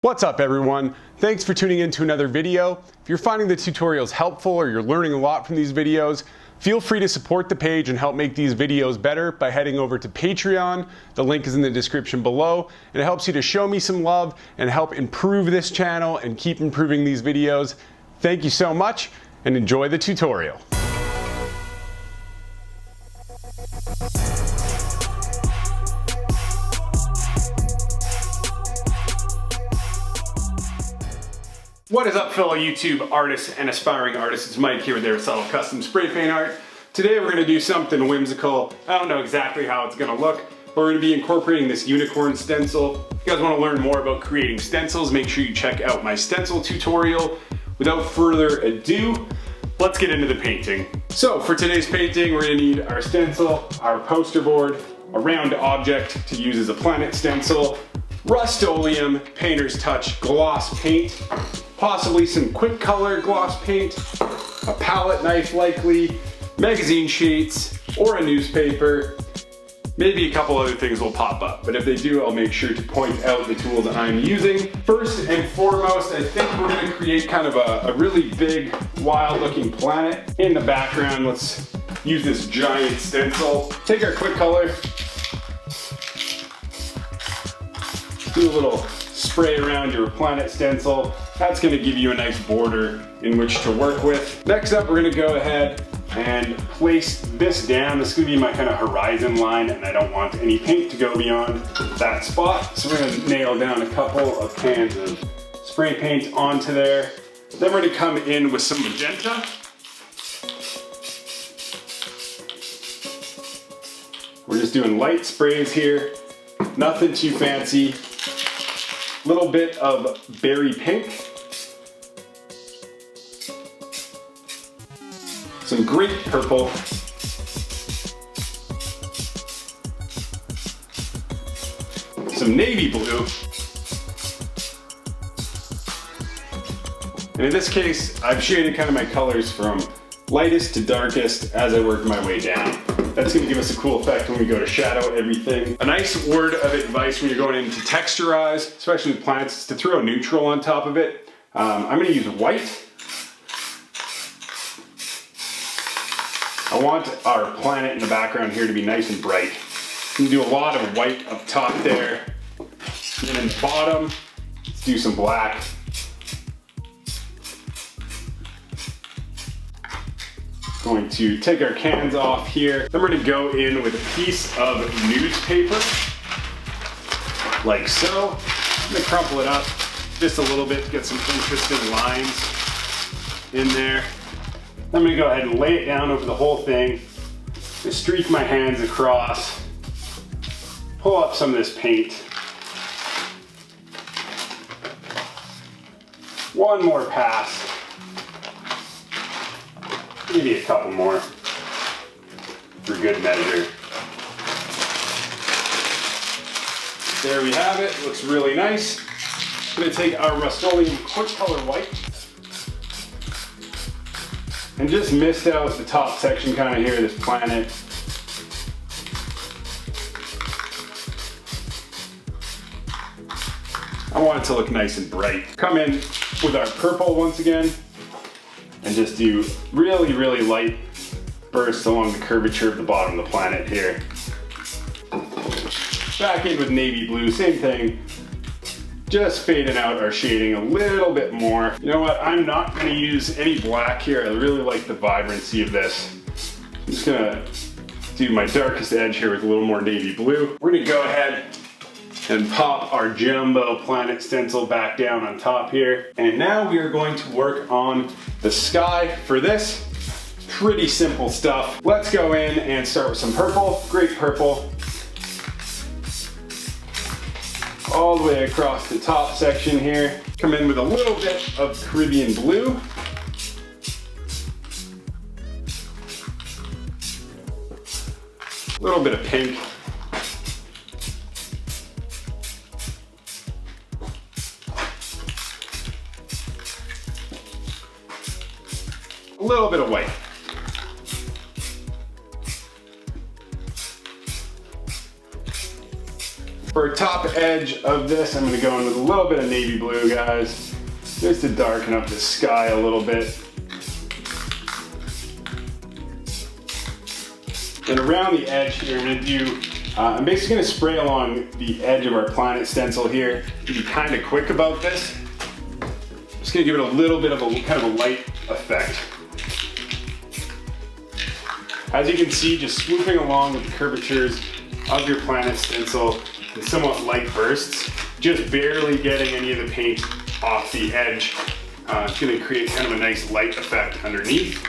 What's up everyone? Thanks for tuning in to another video. If you're finding the tutorials helpful or you're learning a lot from these videos, feel free to support the page and help make these videos better by heading over to Patreon. The link is in the description below, and it helps you to show me some love and help improve this channel and keep improving these videos. Thank you so much and enjoy the tutorial. What is up, fellow YouTube artists and aspiring artists? It's Mike here with Aristotle Custom Spray Paint Art. Today we're going to do something whimsical. I don't know exactly how it's going to look, but we're going to be incorporating this unicorn stencil. If you guys want to learn more about creating stencils, make sure you check out my stencil tutorial. Without further ado, let's get into the painting. So for today's painting, we're going to need our stencil, our poster board, a round object to use as a planet stencil, Rust-Oleum Painter's Touch gloss paint, possibly some quick color gloss paint, a palette knife likely, magazine sheets, or a newspaper. Maybe a couple other things will pop up, but if they do, I'll make sure to point out the tools that I'm using. First and foremost, I think we're going to create kind of a really big, wild looking planet. In the background, let's use this giant stencil. Take our quick color, do a little spray around your planet stencil. That's going to give you a nice border in which to work with. Next up, we're going to go ahead and place this down. This is going to be my kind of horizon line, and I don't want any paint to go beyond that spot. So we're going to nail down a couple of cans of spray paint onto there. Then we're going to come in with some magenta. We're just doing light sprays here, nothing too fancy. Little bit of berry pink, some grape purple, some navy blue, and in this case I've shaded kind of my colors from lightest to darkest as I work my way down. That's going to give us a cool effect when we go to shadow everything. A nice word of advice when you're going in to texturize, especially with plants, is to throw neutral on top of it. I'm going to use white. I want our planet in the background here to be nice and bright. You can do a lot of white up top there. And then in the bottom, let's do some black. Going to take our cans off here. Then we're going to go in with a piece of newspaper, like so. I'm going to crumple it up just a little bit to get some interesting lines in there. I'm going to go ahead and lay it down over the whole thing. Just streak my hands across, pull up some of this paint. One more pass. Maybe a couple more for good measure. There we have it. Looks really nice. I'm going to take our Rust-Oleum quick color white and just mist out the top section kind of here of this planet. I want it to look nice and bright. Come in with our purple once again, and just do really, really light bursts along the curvature of the bottom of the planet here. Back in with navy blue, same thing. Just fading out our shading a little bit more. You know what, I'm not gonna use any black here. I really like the vibrancy of this. I'm just gonna do my darkest edge here with a little more navy blue. We're gonna go ahead and pop our jumbo planet stencil back down on top here. And now we are going to work on the sky for this. Pretty simple stuff. Let's go in and start with some purple, grape purple. All the way across the top section here. Come in with a little bit of Caribbean blue. A little bit of pink. A little bit of white. For top edge of this, I'm gonna go in with a little bit of navy blue, guys, just to darken up the sky a little bit. And around the edge here, I'm basically gonna spray along the edge of our planet stencil here. Be kind of quick about this. Just gonna give it a little bit of a kind of a light effect. As you can see, just swooping along with the curvatures of your planet stencil in somewhat light bursts, just barely getting any of the paint off the edge. It's gonna create kind of a nice light effect underneath.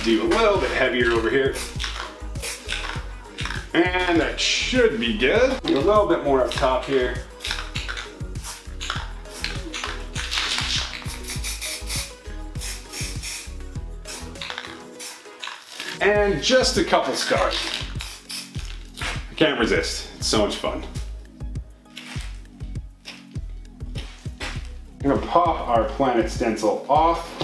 Do a little bit heavier over here. And that should be good. Do a little bit more up top here. And just a couple stars. I can't resist. It's so much fun. I'm gonna pop our planet stencil off.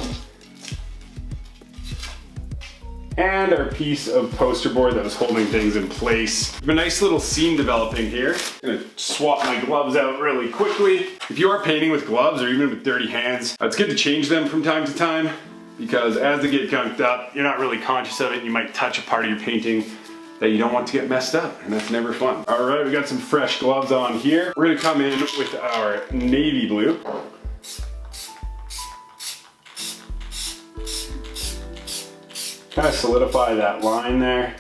And our piece of poster board that was holding things in place. We have a nice little seam developing here. I'm gonna swap my gloves out really quickly. If you are painting with gloves or even with dirty hands, it's good to change them from time to time, because as they get gunked up, you're not really conscious of it. You might touch a part of your painting that you don't want to get messed up, and that's never fun. All right, we got some fresh gloves on here. We're gonna come in with our navy blue. Kind of solidify that line there.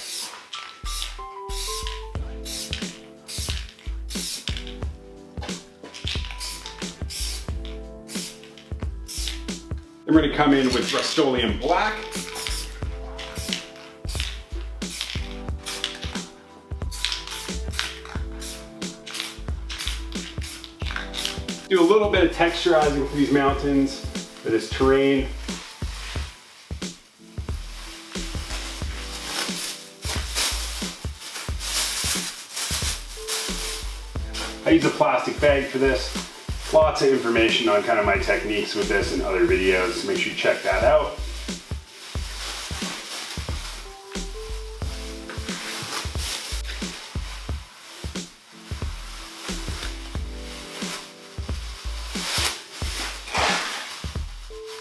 Then we're going to come in with Rust-Oleum Black. Do a little bit of texturizing for these mountains, for this terrain. I use a plastic bag for this. Lots of information on kind of my techniques with this and other videos. Make sure you check that out.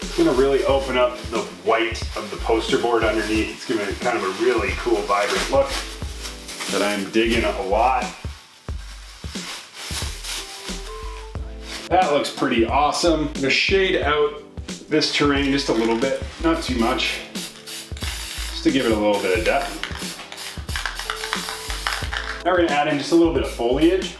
It's gonna really open up the white of the poster board underneath. It's giving it kind of a really cool, vibrant look that I'm digging a lot. That looks pretty awesome. I'm gonna shade out this terrain just a little bit, not too much, just to give it a little bit of depth. Now we're gonna add in just a little bit of foliage.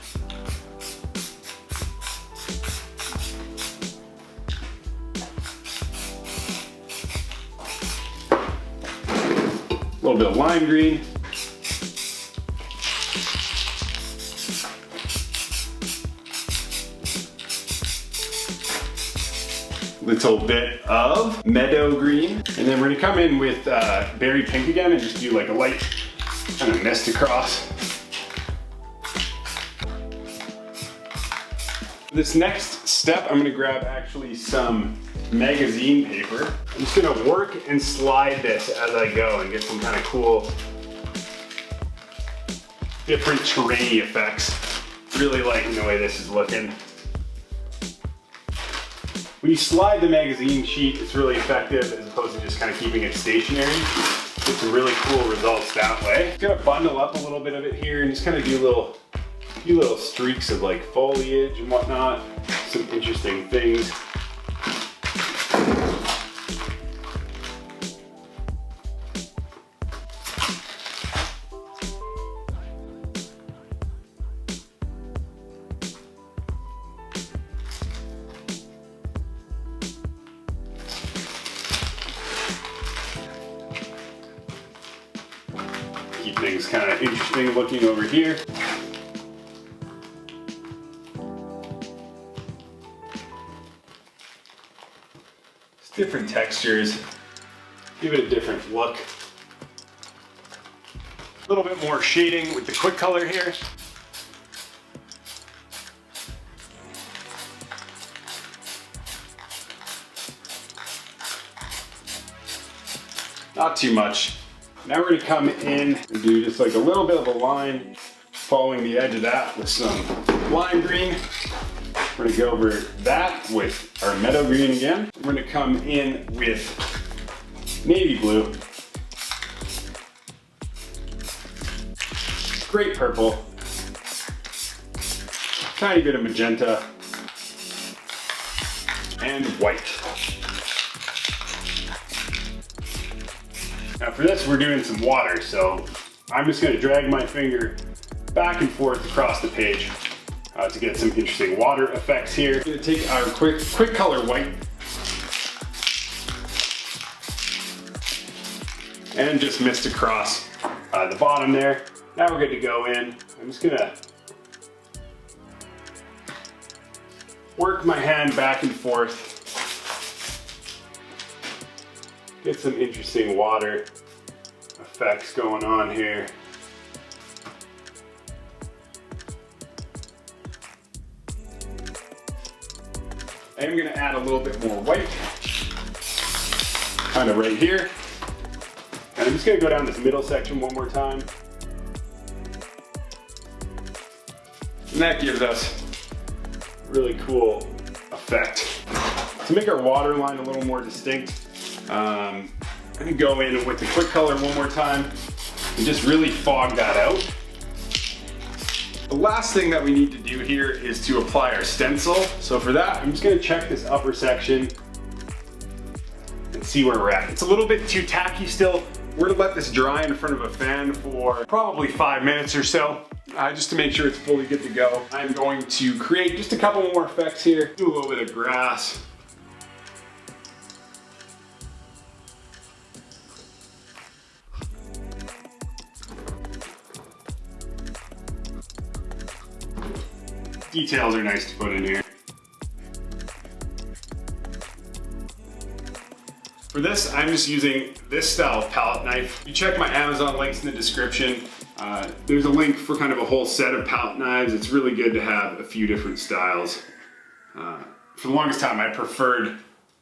A little bit of lime green. Little bit of meadow green. And then we're gonna come in with berry pink again and just do like a light kind of mist across. This next step, I'm gonna grab actually some magazine paper. I'm just gonna work and slide this as I go and get some kind of cool different terrain effects. Really liking the way this is looking. When you slide the magazine sheet, it's really effective as opposed to just kind of keeping it stationary. Get some really cool results that way. Just gonna bundle up a little bit of it here and just kind of do few little streaks of like foliage and whatnot. Some interesting things. Keep things kind of interesting looking over here. It's different textures, give it a different look. A little bit more shading with the quick color here. Not too much. Now we're gonna come in and do just like a little bit of a line following the edge of that with some lime green. We're gonna go over that with our meadow green again. We're gonna come in with navy blue, great purple, tiny bit of magenta, and white. Now for this, we're doing some water, so I'm just gonna drag my finger back and forth across the page to get some interesting water effects here. We're gonna take our quick color white and just mist across the bottom there. Now we're good to go in. I'm just gonna work my hand back and forth. Get some interesting water effects going on here. I'm gonna add a little bit more white, kind of right here. And I'm just gonna go down this middle section one more time. And that gives us a really cool effect. To make our water line a little more distinct, I'm gonna go in with the quick color one more time and just really fog that out. The last thing that we need to do here is to apply our stencil. So for that, I'm just gonna check this upper section and see where we're at. It's a little bit too tacky still. We're gonna let this dry in front of a fan for probably 5 minutes or so, just to make sure it's fully good to go. I'm going to create just a couple more effects here. Do a little bit of grass. Details are nice to put in here. For this, I'm just using this style of palette knife. You check my Amazon links in the description. There's a link for kind of a whole set of palette knives. It's really good to have a few different styles. For the longest time, I preferred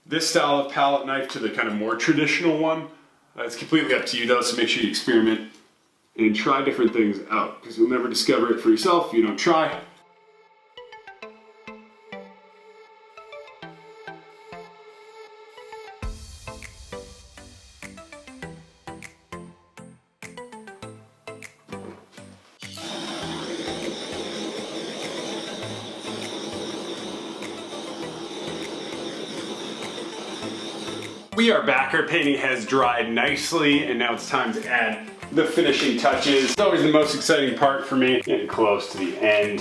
this style of palette knife to the kind of more traditional one. It's completely up to you though, so make sure you experiment and try different things out, because you'll never discover it for yourself if you don't try. We are back, our painting has dried nicely, and now it's time to add the finishing touches. It's always the most exciting part for me. Getting close to the end.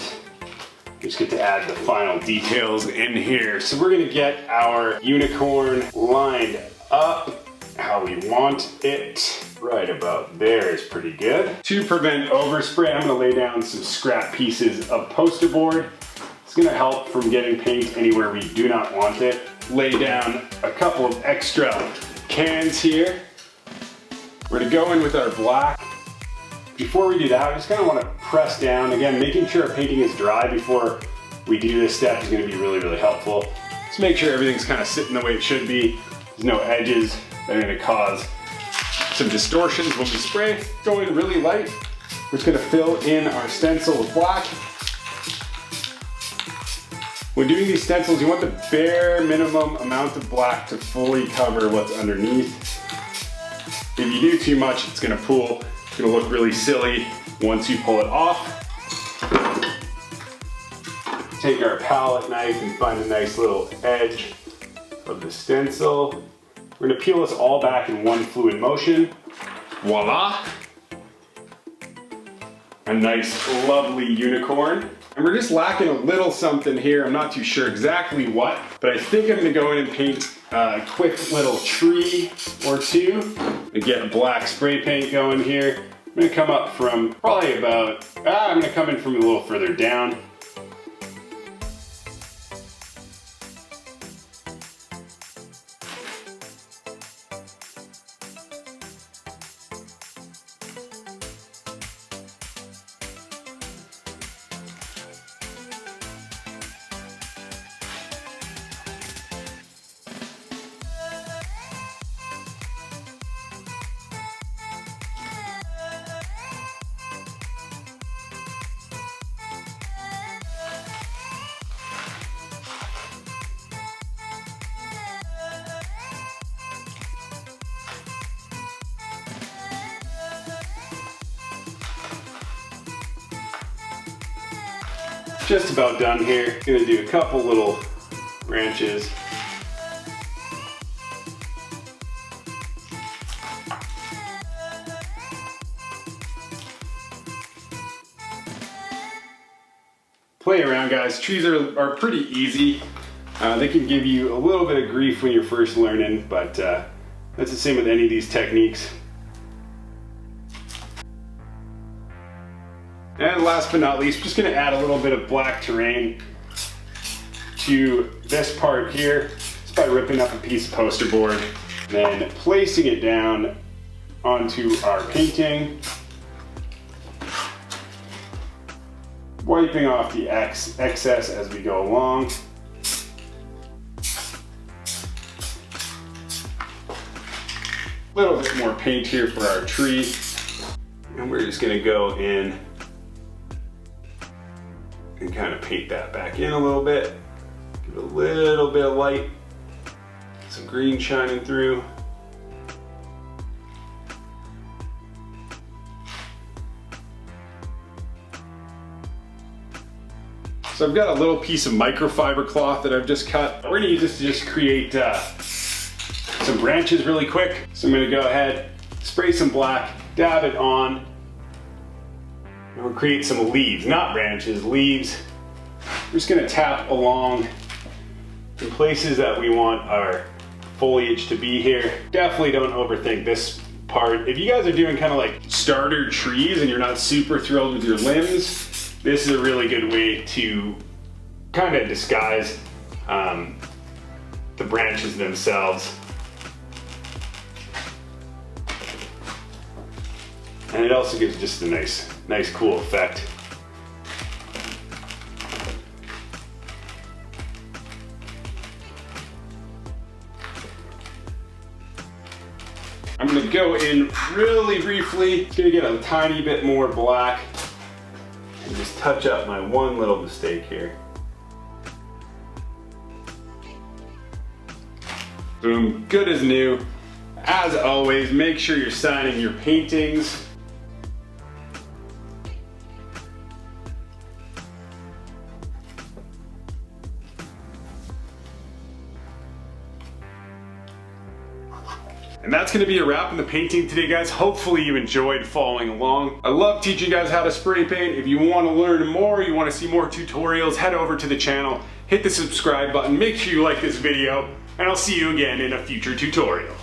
Just get to add the final details in here. So we're gonna get our unicorn lined up how we want it. Right about there is pretty good. To prevent overspray, I'm gonna lay down some scrap pieces of poster board. It's gonna help from getting paint anywhere we do not want it. Lay down a couple of extra cans here. We're gonna go in with our black. Before we do that, I just kind of want to press down. Again, making sure our painting is dry before we do this step is gonna be really, really helpful. Just make sure everything's kind of sitting the way it should be. There's no edges that are gonna cause some distortions when we spray. Go in really light. We're just gonna fill in our stencil with black. When doing these stencils, you want the bare minimum amount of black to fully cover what's underneath. If you do too much, it's gonna pool. It's gonna look really silly once you pull it off. Take our palette knife and find a nice little edge of the stencil. We're gonna peel this all back in one fluid motion. Voila! A nice, lovely unicorn. And we're just lacking a little something here. I'm not too sure exactly what, but I think I'm gonna go in and paint a quick little tree or two. And get a black spray paint going here. I'm gonna come up from probably about, I'm gonna come in from a little further down. Just about done here. Gonna do a couple little branches. Play around, guys. Trees are pretty easy. They can give you a little bit of grief when you're first learning, but that's the same with any of these techniques. And last but not least, just gonna add a little bit of black terrain to this part here, just by ripping up a piece of poster board, then placing it down onto our painting, wiping off the excess as we go along. A little bit more paint here for our tree, and we're just gonna go in and kind of paint that back in a little bit. Give it a little bit of light, some green shining through. So I've got a little piece of microfiber cloth that I've just cut. We're gonna use this to just create some branches really quick. So I'm gonna go ahead, spray some black, dab it on, and we'll create some leaves, not branches, leaves. We're just gonna tap along the places that we want our foliage to be here. Definitely don't overthink this part. If you guys are doing kind of like starter trees and you're not super thrilled with your limbs, this is a really good way to kind of disguise the branches themselves. And it also gives just a nice cool effect. I'm gonna go in really briefly, just gonna get a tiny bit more black and just touch up my one little mistake here. Boom, good as new. As always, make sure you're signing your paintings. And that's gonna be a wrap on the painting today, guys. Hopefully you enjoyed following along. I love teaching you guys how to spray paint. If you wanna learn more, you wanna see more tutorials, head over to the channel, hit the subscribe button, make sure you like this video, and I'll see you again in a future tutorial.